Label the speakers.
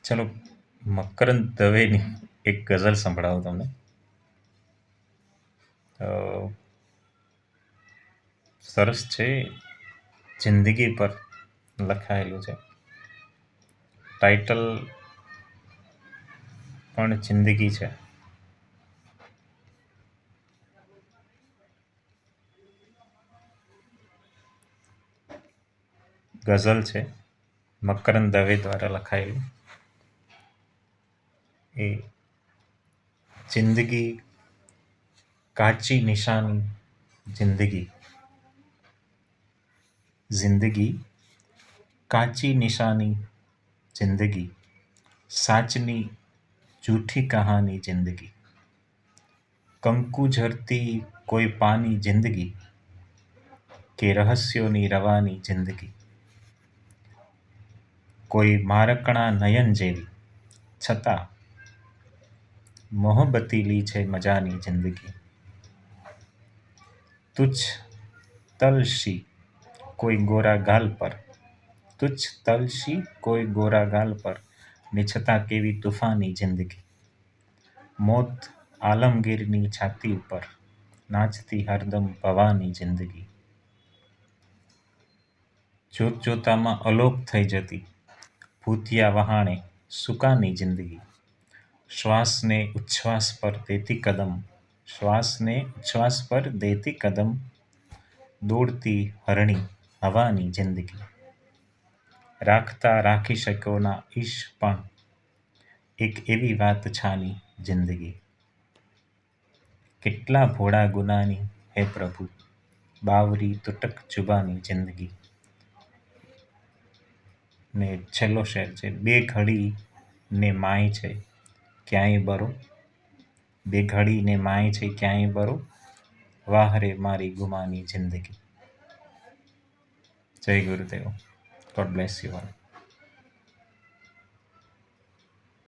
Speaker 1: ચલો, મકરંદ દવેની એક ગઝલ સંભળાવું તમને. સરસ છે, જિંદગી પર લખાયેલું છે. ટાઇટલ પણ જિંદગી છે. ગઝલ છે, મકરંદ દવે દ્વારા લખાયેલું. એ જિંદગી કાચી નિશાની, જિંદગી કાચી નિશાની, જિંદગી સાચની જૂઠી કહાની, જિંદગી કંકુ ઝરતી કોઈ પાની, જિંદગી કે રહસ્યોની રવાની, જિંદગી કોઈ મારકણા નયન જેવી છતાં મોહબતીલી છે મજાની, જિંદગી તુચ્છ તલશી કોઈ ગોરા ગાલ પર, તુચ્છ તલશી કોઈ ગોરા ગાલ પર ને છતાં કેવી તુફાની, જિંદગી મોત આલમગીરની છાતી ઉપર નાચતી હરદમ ભવાની, જિંદગી જોત જોતામાં અલોપ થઈ જતી ભૂતિયા વહાણે સુકાની, જિંદગી શ્વાસને ઉચ્છ્વાસ પર દેતી કદમ, શ્વાસને ઉચ્છ્વાસ પર દેતી કદમ દોડતી હરણી હવાની, જિંદગી રાખતા રાખી શક્યો ના ઈશ્ક પણ એક એવી વાત છાની, જિંદગી કેટલા ભોળા ગુનાની હે પ્રભુ બાવરી તુટક જુબાની, જિંદગી ને છેલ્લો શેર છે, બે ઘડી ને માય છે ક્યાંય બરો, બે ઘડી ને માય છે ક્યાંય બરો વાહ રે મારી ગુમાની, જિંદગી. જય Gurudev. God bless you all.